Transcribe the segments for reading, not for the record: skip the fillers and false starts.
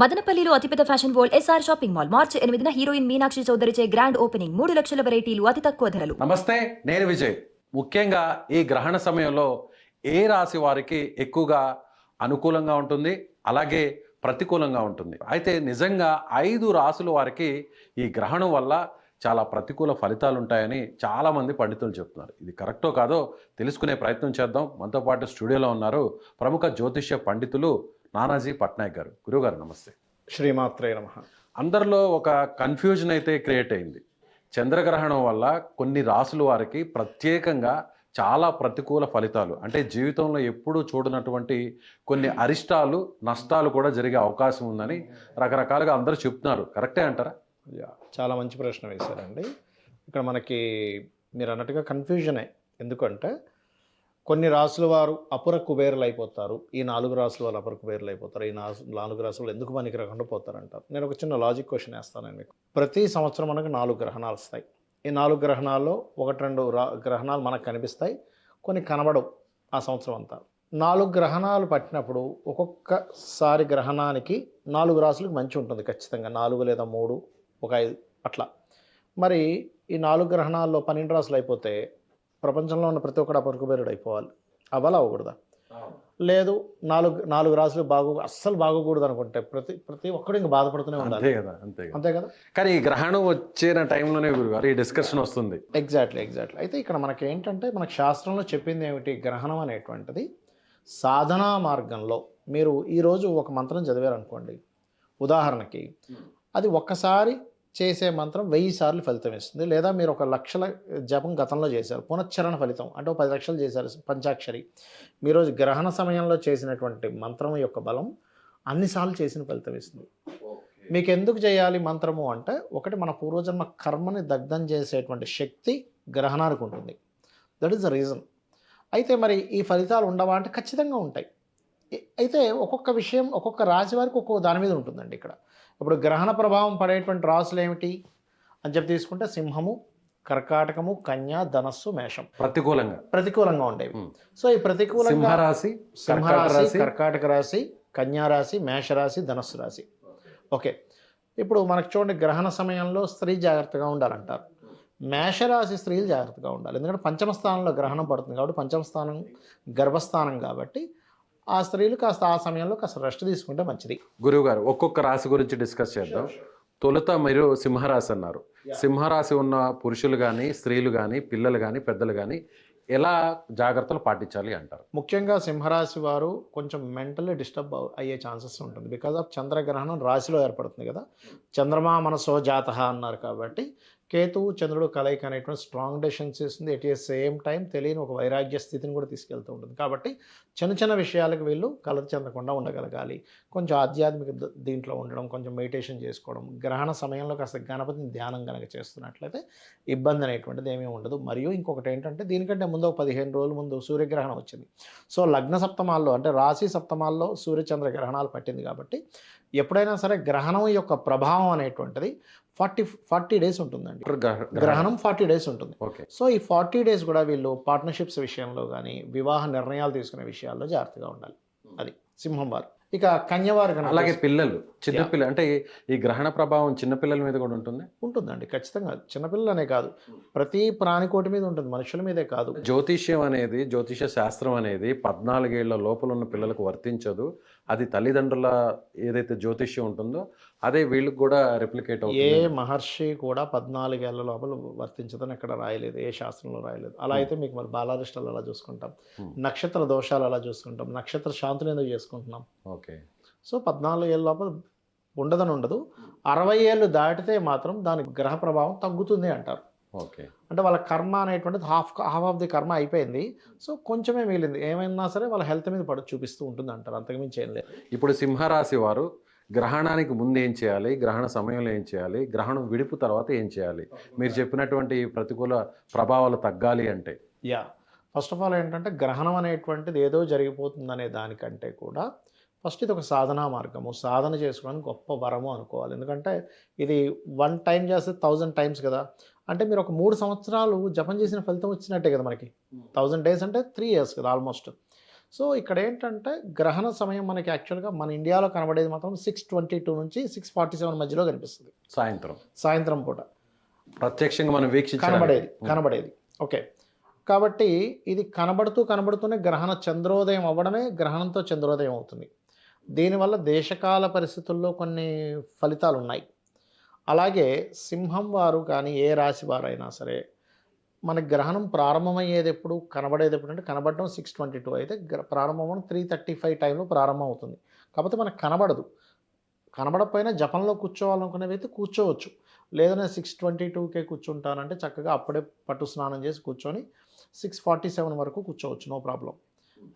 మదనపల్లిలో అతిపెద్ద fashion world SR shopping mall మార్చి 8న హీరోయిన్ మీనాక్షి చౌదరిచే గ్రాండ్ ఓపెనింగ్ 3 లక్షల వెరైటీలు అతి తక్కువ ధరలు. నమస్తే, నేను విజయ్. ముఖ్యంగా ఈ గ్రహణ సమయంలో ఏ రాశి వారికి ఎక్కువగా అనుకూలంగా ఉంటుంది, అలాగే ప్రతికూలంగా ఉంటుంది. అయితే నిజంగా 5 రాసుల వారికి ఈ గ్రహణం వల్ల చాలా ప్రతికూల ఫలితాలు ఉంటాయని చాలామంది పండితులు చెప్తున్నారు. ఇది కరెక్టో కాదో తెలుసుకునే ప్రయత్నం చేద్దాం. మనతో పాటు స్టూడియోలో ఉన్నారు ప్రముఖ జ్యోతిష్య పండితులు నానాజీ పట్నాయక్ గారు. గురువుగారు నమస్తే. శ్రీమాత్రే నమః. అందరిలో ఒక కన్ఫ్యూజన్ అయితే క్రియేట్ అయింది. చంద్రగ్రహణం వల్ల కొన్ని రాసుల వారికి ప్రత్యేకంగా చాలా ప్రతికూల ఫలితాలు, అంటే జీవితంలో ఎప్పుడూ చూడనటువంటి కొన్ని అరిష్టాలు, నష్టాలు కూడా జరిగే అవకాశం ఉందని రకరకాలుగా అందరూ చెప్తున్నారు. కరెక్టే అంటారా? చాలా మంచి ప్రశ్న వేశారండి. ఇక్కడ మనకి మీరు అన్నట్టుగా కన్ఫ్యూజనే. ఎందుకంటే కొన్ని రాసుల వారు అపుర కుబేరులు అయిపోతారు, ఈ 4 రాసుల వాళ్ళు అపుర కుబేరులు అయిపోతారు, ఈ 4 రాసులు ఎందుకు పనికి రాకుండా పోతారంటారు. నేను ఒక చిన్న లాజిక్ క్వశ్చన్ వేస్తాను మీకు. ప్రతి సంవత్సరం మనకు 4 గ్రహణాలు వస్తాయి. ఈ 4 గ్రహణాల్లో 1-2 గ్రహణాలు మనకు కనిపిస్తాయి, కొన్ని కనబడవు ఆ సంవత్సరం అంతా. 4 గ్రహణాలు పట్టినప్పుడు ఒక్కొక్కసారి గ్రహణానికి 4 రాసులకు మంచి ఉంటుంది ఖచ్చితంగా, 4 లేదా 3, ఒక 5 అట్లా. మరి ఈ 4 గ్రహణాల్లో 12 రాసులు అయిపోతే ప్రపంచంలో ఉన్న ప్రతి ఒక్కడు అపరకుబేరుడు అయిపోవాలి. అవ్వకూడదా? లేదు, 4 రాసులు అస్సలు బాగోకూడదు అనుకుంటే ప్రతి ఒక్కడు ఇంకా బాధపడుతూనే ఉండాలి. అంతే కదా. కానీ ఈ గ్రహణం వచ్చిన టైంలోనే గురుగారు ఈ డిస్కషన్ వస్తుంది. ఎగ్జాక్ట్లీ. అయితే ఇక్కడ మనకి ఏంటంటే, మనకు శాస్త్రంలో చెప్పింది ఏమిటి, గ్రహణం అనేటువంటిది సాధనా మార్గంలో మీరు ఈరోజు ఒక మంత్రం చదివారనుకోండి, ఉదాహరణకి అది ఒక్కసారి చేసే మంత్రం 1000 సార్లు ఫలితం ఇస్తుంది. లేదా మీరు 1 లక్షల జపం గతంలో చేశారు, పునశ్చరణ ఫలితం అంటే 10 లక్షలు చేశారు పంచాక్షరి, మీరోజు గ్రహణ సమయంలో చేసినటువంటి మంత్రం యొక్క బలం అన్నిసార్లు చేసిన ఫలితం ఇస్తుంది. మీకు ఎందుకు చేయాలి మంత్రము అంటే, ఒకటి మన పూర్వజన్మ కర్మని దగ్ధం చేసేటువంటి శక్తి గ్రహణానికి ఉంటుంది. That is the reason. అయితే మరి ఈ ఫలితాలు ఉండవా అంటే ఖచ్చితంగా ఉంటాయి. అయితే ఒక్కొక్క విషయం ఒక్కొక్క రాశి వారికి ఒక్కొక్క దాని మీద ఉంటుందండి. ఇక్కడ ఇప్పుడు గ్రహణ ప్రభావం పడేటువంటి రాశులు ఏమిటి అని చెప్పి తీసుకుంటే, సింహము, కర్కాటకము, కన్య, ధనస్సు, మేషం ప్రతికూలంగా ఉండేవి. సో ఈ ప్రతికూలంగా సింహరాశి, కర్కాటక రాశి, కన్యా రాశి, మేషరాశి, ధనస్సు రాశి. ఓకే, ఇప్పుడు మనకు చూడండి, గ్రహణ సమయంలో స్త్రీ జాగ్రత్తగా ఉండాలంటారు. మేషరాశి స్త్రీలు జాగ్రత్తగా ఉండాలి, ఎందుకంటే పంచమ స్థానంలో గ్రహణం పడుతుంది కాబట్టి, పంచమ స్థానం గర్భస్థానం కాబట్టి ఆ స్త్రీలు కాస్త ఆ సమయంలో కాస్త రెస్ట్ తీసుకుంటే మంచిది. గురువు గారు, ఒక్కొక్క రాశి గురించి డిస్కస్ చేద్దాం. తొలుత మీరు సింహరాశి అన్నారు. సింహరాశి ఉన్న పురుషులు కానీ, స్త్రీలు కానీ, పిల్లలు కానీ, పెద్దలు కానీ ఎలా జాగ్రత్తలు పాటించాలి అంటారు? ముఖ్యంగా సింహరాశి వారు కొంచెం మెంటల్లీ డిస్టర్బ్ అయ్యే ఛాన్సెస్ ఉంటుంది. బికాజ్ ఆఫ్ చంద్రగ్రహణం రాశిలో ఏర్పడుతుంది కదా, చంద్రమా మనసో జాతః అన్నారు కాబట్టి కేతువు చంద్రుడు కలయిక అనేటువంటి స్ట్రాంగ్ డెసిషన్స్ ఇస్తుంది. ఎట్ ఏ సేమ్ టైం తెలియని ఒక వైరాగ్య స్థితిని కూడా తీసుకెళ్తూ ఉంటుంది. కాబట్టి చిన్న విషయాలకు వీళ్ళు కలత చెందకుండా ఉండగలగాలి. కొంచెం ఆధ్యాత్మిక దీంట్లో ఉండడం, కొంచెం మెడిటేషన్ చేసుకోవడం, గ్రహణ సమయంలో కాస్త గణపతిని ధ్యానం కనుక చేస్తున్నట్లయితే ఇబ్బంది అనేటువంటిది ఏమీ ఉండదు. మరియు ఇంకొకటి ఏంటంటే, దీనికంటే ముందు 15 రోజుల ముందు సూర్యగ్రహణం వచ్చింది. సో లగ్న సప్తమాల్లో అంటే రాశి సప్తమాల్లో సూర్యచంద్ర గ్రహణాలు పట్టింది కాబట్టి, ఎప్పుడైనా సరే గ్రహణం యొక్క ప్రభావం అనేటువంటిది 40 డేస్ ఉంటుందండి. గ్రహణం 40 డేస్ ఉంటుంది. సో ఈ 40 డేస్ కూడా వీళ్ళు పార్ట్నర్షిప్స్ విషయంలో కానీ, వివాహ నిర్ణయాలు తీసుకునే విషయాల్లో జాగ్రత్తగా ఉండాలి. అది సింహం వారు. ఇక కన్యవారు కనుక, అలాగే పిల్లలు, చిన్నపిల్లలు, అంటే ఈ గ్రహణ ప్రభావం చిన్నపిల్లల మీద కూడా ఉంటుందండి ఖచ్చితంగా. చిన్నపిల్లలనే కాదు, ప్రతి ప్రాణికోటి మీద ఉంటుంది, మనుషుల మీదే కాదు. జ్యోతిష్యం అనేది, జ్యోతిష శాస్త్రం అనేది 14 ఏళ్ల లోపల ఉన్న పిల్లలకు వర్తించదు. అది తల్లిదండ్రుల ఏదైతే జ్యోతిష్యం ఉంటుందో అదే వీళ్ళకి కూడా రెప్లికేట్ అవుతుంది. ఏ మహర్షి కూడా 14 ఏళ్ల లోపల వర్తించదని ఎక్కడ రాయలేదు, ఏ శాస్త్రంలో రాయలేదు. అలా అయితే మీకు మరి బాలారిష్టాలు అలా చూసుకుంటాం, నక్షత్ర దోషాలు అలా చూసుకుంటాం, నక్షత్ర శాంతులు ఎందుకు చేసుకుంటున్నాం. ఓకే, సో 14 ఏళ్ళ లోపల ఉండదు. 60 ఏళ్ళు దాటితే మాత్రం దాని గ్రహ ప్రభావం తగ్గుతుంది అంటారు. ఓకే, అంటే వాళ్ళ కర్మ అనేటువంటిది హాఫ్ ఆఫ్ ది కర్మ అయిపోయింది. సో కొంచెమే మిగిలింది, ఏమైనా సరే వాళ్ళ హెల్త్ మీద చూపిస్తూ ఉంటుంది అంటారు, అంతకుమించి ఏం లేదు. ఇప్పుడు సింహరాశి వారు గ్రహణానికి ముందు ఏం చేయాలి, గ్రహణ సమయంలో ఏం చేయాలి, గ్రహణం విడుపు తర్వాత ఏం చేయాలి, మీరు చెప్పినటువంటి ప్రతికూల ప్రభావాలు తగ్గాలి అంటే? ఫస్ట్ ఆఫ్ ఆల్ ఏంటంటే, గ్రహణం అనేటువంటిది ఏదో జరిగిపోతుందనే దానికంటే కూడా ఫస్ట్ ఇది ఒక సాధనా మార్గము, సాధన చేసుకోవడానికి గొప్ప వరము అనుకోవాలి. ఎందుకంటే ఇది 1 టైం చేస్తే 1000 టైమ్స్ కదా. అంటే మీరు ఒక 3 సంవత్సరాలు జపం చేసిన ఫలితం వచ్చినట్టే కదా మనకి. 1000 డేస్ అంటే 3 ఇయర్స్ కదా ఆల్మోస్ట్. సో ఇక్కడ ఏంటంటే గ్రహణ సమయం మనకి యాక్చువల్గా మన ఇండియాలో కనబడేది మాత్రం 6:22 నుంచి 6:47 మధ్యలో కనిపిస్తుంది, సాయంత్రం పూట ప్రత్యక్షంగా మనం వీక్షించడానికి కనబడేది. ఓకే, కాబట్టి ఇది కనబడుతూనే గ్రహణ చంద్రోదయం అవ్వడమే గ్రహణంతో చంద్రోదయం అవుతుంది. దీనివల్ల దేశకాల పరిస్థితుల్లో కొన్ని ఫలితాలు ఉన్నాయి. అలాగే సింహం వారు కానీ ఏ రాశి వారైనా సరే మన గ్రహణం ప్రారంభమయ్యేది ఎప్పుడు, కనబడేది ఎప్పుడు అంటే కనబడడం 6:22 అయితే ప్రారంభం 3:35 టైంలో ప్రారంభం అవుతుంది. కాకపోతే మనకు కనబడకపోయినా జపంలో కూర్చోవాలనుకునేవి అయితే కూర్చోవచ్చు. లేదనే 6:22కే కూర్చుంటానంటే చక్కగా అప్పుడే పట్టు స్నానం చేసి కూర్చొని 6:47 వరకు కూర్చోవచ్చు, నో ప్రాబ్లం.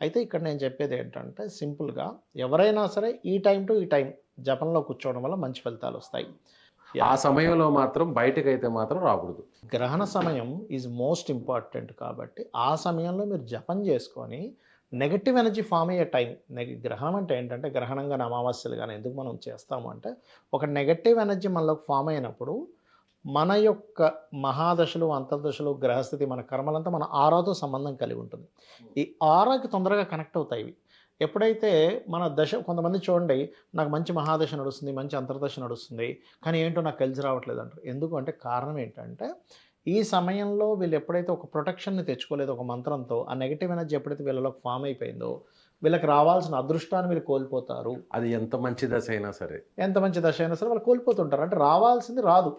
అయితే ఇక్కడ నేను చెప్పేది ఏంటంటే సింపుల్గా ఎవరైనా సరే ఈ టైం టు ఈ టైం జపంలో కూర్చోవడం వల్ల మంచి ఫలితాలు వస్తాయి. ఆ సమయంలో మాత్రం బయటకైతే మాత్రం రాకూడదు. గ్రహణ సమయం ఈజ్ మోస్ట్ ఇంపార్టెంట్ కాబట్టి ఆ సమయంలో మీరు జపం చేసుకొని నెగటివ్ ఎనర్జీ ఫామ్ అయ్యే టైం. గ్రహణం అంటే ఏంటంటే గ్రహణం కానీ అమావాస్యలు కానీ ఎందుకు మనం చేస్తాము అంటే ఒక నెగటివ్ ఎనర్జీ మనలోకి ఫామ్ అయినప్పుడు మన యొక్క మహాదశలు అంతర్దశలు గ్రహస్థితి మన కర్మలంతా మన ఆరాతో సంబంధం కలిగి ఉంటుంది. ఈ ఆరాకి తొందరగా కనెక్ట్ అవుతాయి ఇవి. ఎప్పుడైతే మన దశ కొంతమంది చూడండి, నాకు మంచి మహాదశ నడుస్తుంది, మంచి అంతర్దశ నడుస్తుంది, కానీ ఏంటో నాకు కలిసి రావట్లేదు అంటారు. ఎందుకు అంటే కారణం ఏంటంటే ఈ సమయంలో వీళ్ళు ఎప్పుడైతే ఒక ప్రొటెక్షన్ని తెచ్చుకోలేదు ఒక మంత్రంతో, ఆ నెగిటివ్ ఎనర్జీ ఎప్పుడైతే వీళ్ళలోకి ఫామ్ అయిపోయిందో వీళ్ళకి రావాల్సిన అదృష్టాన్ని వీళ్ళు కోల్పోతారు. అది ఎంత మంచి దశ అయినా సరే వాళ్ళు కోల్పోతుంటారు. అంటే రావాల్సింది రాదు,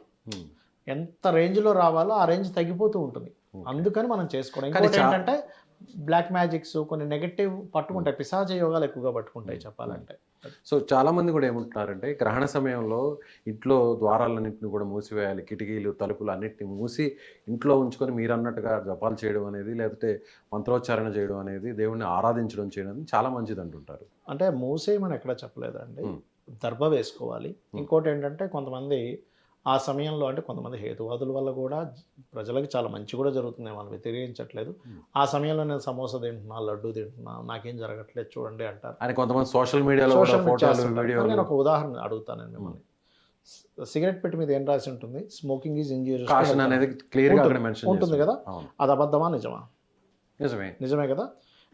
ఎంత రేంజ్లో రావాలో ఆ రేంజ్ తగ్గిపోతూ ఉంటుంది. అందుకని మనం చేసుకోవడం. ఇంకోటి ఏంటంటే బ్లాక్ మ్యాజిక్స్ కొన్ని నెగటివ్ పట్టుకుంటాయి, పిశాచ యోగాలు ఎక్కువగా పట్టుకుంటాయి చెప్పాలంటే. సో చాలామంది కూడా ఏమంటున్నారంటే గ్రహణ సమయంలో ఇంట్లో ద్వారాలన్నింటినీ కూడా మూసివేయాలి, కిటికీలు తలుపులు అన్నింటినీ మూసి ఇంట్లో ఉంచుకొని మీరు అన్నట్టుగా జపాలు చేయడం అనేది, లేకపోతే మంత్రోచ్చారణ చేయడం అనేది, దేవుణ్ణి ఆరాధించడం చేయడం చాలా మంచిది అంటుంటారు. అంటే మూసేయమని ఎక్కడ చెప్పలేదండి, దర్భ వేసుకోవాలి. ఇంకోటి ఏంటంటే కొంతమంది ఆ సమయంలో అంటే కొంతమంది హేతువాదుల వల్ల కూడా ప్రజలకు చాలా మంచి కూడా జరుగుతుంది, మనం వ్యతిరేకించట్లేదు. ఆ సమయంలో నేను సమోసా తింటున్నా, లడ్డు తింటున్నా, నాకేం జరగట్లేదు చూడండి అంటారు. అని కొంతమంది సోషల్ మీడియాలో నేను ఒక ఉదాహరణ అడుగుతాను మిమ్మల్ని. సిగరెట్ పెట్టి మీద ఏం రాసి ఉంటుంది? స్మోకింగ్ ఈజ్ ఇంజూరియస్ అనేది క్లియర్గా ఉంటుంది కదా, అది అబద్ధమా నిజమా? నిజమే కదా.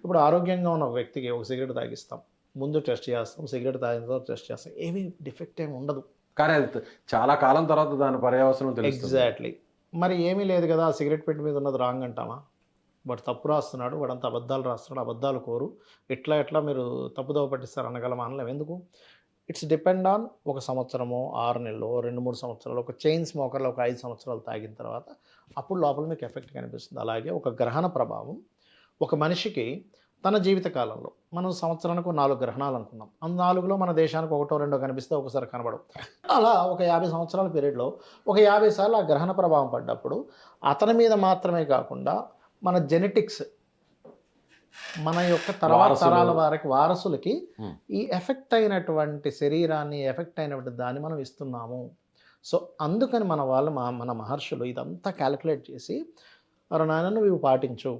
ఇప్పుడు ఆరోగ్యంగా ఉన్న ఒక వ్యక్తికి ఒక సిగరెట్ తాగిస్తాం, ముందు టెస్ట్ చేస్తాం, సిగరెట్ తాగిన తర్వాత టెస్ట్ చేస్తాం, ఏమీ డిఫెక్ట్ ఏమి ఉండదు. కానీ అది చాలా కాలం తర్వాత దాని పర్యవసనం తెలుస్తుంది. ఎగ్జాక్ట్లీ. మరి ఏమీ లేదు కదా, సిగరెట్ పెట్టి మీద ఉన్నది రాంగ్ అంటామా? వాడు తప్పు రాస్తున్నాడు, వాడంతా అబద్ధాలు రాస్తున్నాడు, అబద్ధాలు కోరు, ఎట్లా మీరు తప్పుదోవ పట్టిస్తారు అనగలమా? అనలేం. ఎందుకు? ఇట్స్ డిపెండ్ ఆన్ ఒక సంవత్సరమో 6 నెలలో 2-3 సంవత్సరాలు, ఒక చైన్ స్మోకర్లో ఒక 5 సంవత్సరాలు తాగిన తర్వాత అప్పుడు లోపల మీకు ఎఫెక్ట్ కనిపిస్తుంది. అలాగే ఒక గ్రహణ ప్రభావం ఒక మనిషికి తన జీవిత కాలంలో మనం సంవత్సరానికి 4 గ్రహణాలు అనుకున్నాం, ఆ 4లో మన దేశానికి 1-2 కనిపిస్తే ఒకసారి కనబడవు. అలా ఒక 50 సంవత్సరాల పీరియడ్లో ఒక 50 సార్లు ఆ గ్రహణ ప్రభావం పడ్డప్పుడు అతని మీద మాత్రమే కాకుండా మన జెనెటిక్స్, మన యొక్క తర్వాత తరాల వారికి వారసులకి ఈ ఎఫెక్ట్ అయినటువంటి శరీరాన్ని, ఎఫెక్ట్ అయినటువంటి దాన్ని మనం ఇస్తున్నాము. సో అందుకని మన మహర్షులు ఇదంతా క్యాలిక్యులేట్ చేసి నాయన నువ్వు ఇవి పాటించు,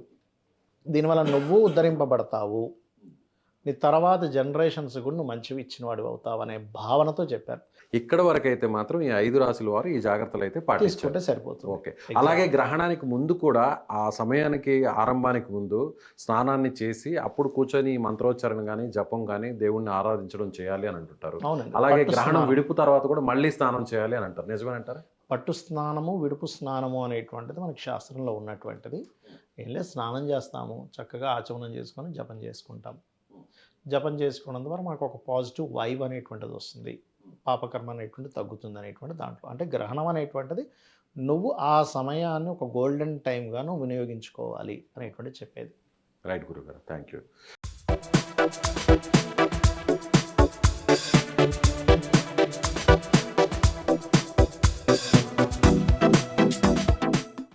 దీనివల్ల నువ్వు ఉద్ధరింపబడతావు, నీ తర్వాత జనరేషన్స్ కూడా నువ్వు మంచివి ఇచ్చిన వాడు అవుతావు అనే భావనతో చెప్పారు. ఇక్కడ వరకు అయితే మాత్రం ఈ 5 రాశుల వారు ఈ జాగ్రత్తలు అయితే పాటించుకుంటే సరిపోతుంది. ఓకే. అలాగే గ్రహణానికి ముందు కూడా ఆ సమయానికి ఆరంభానికి ముందు స్నానాన్ని చేసి అప్పుడు కూర్చొని మంత్రోచ్చారణ కానీ జపం కానీ దేవుణ్ణి ఆరాధించడం చేయాలి అని అంటుంటారు. అలాగే గ్రహణం విడుపు తర్వాత కూడా మళ్ళీ స్నానం చేయాలి అని అంటారు. నిజమేనంటారా? పట్టు స్నానము, విడుపు స్నానము అనేటువంటిది మనకి శాస్త్రంలో ఉన్నటువంటిది. ఏం లేదు, స్నానం చేస్తాము, చక్కగా ఆచమనం చేసుకొని జపం చేసుకుంటాం. జపం చేసుకోవడం ద్వారా మనకు ఒక పాజిటివ్ వైబ్ అనేటువంటిది వస్తుంది, పాపకర్మ అనేటువంటిది తగ్గుతుంది అనేటువంటి దాంట్లో. అంటే గ్రహణం అనేటువంటిది నువ్వు ఆ సమయాన్ని ఒక గోల్డెన్ టైమ్గా నువ్వు వినియోగించుకోవాలి అనేటువంటి చెప్పేది. రైట్ గురుగారు, థ్యాంక్ యూ.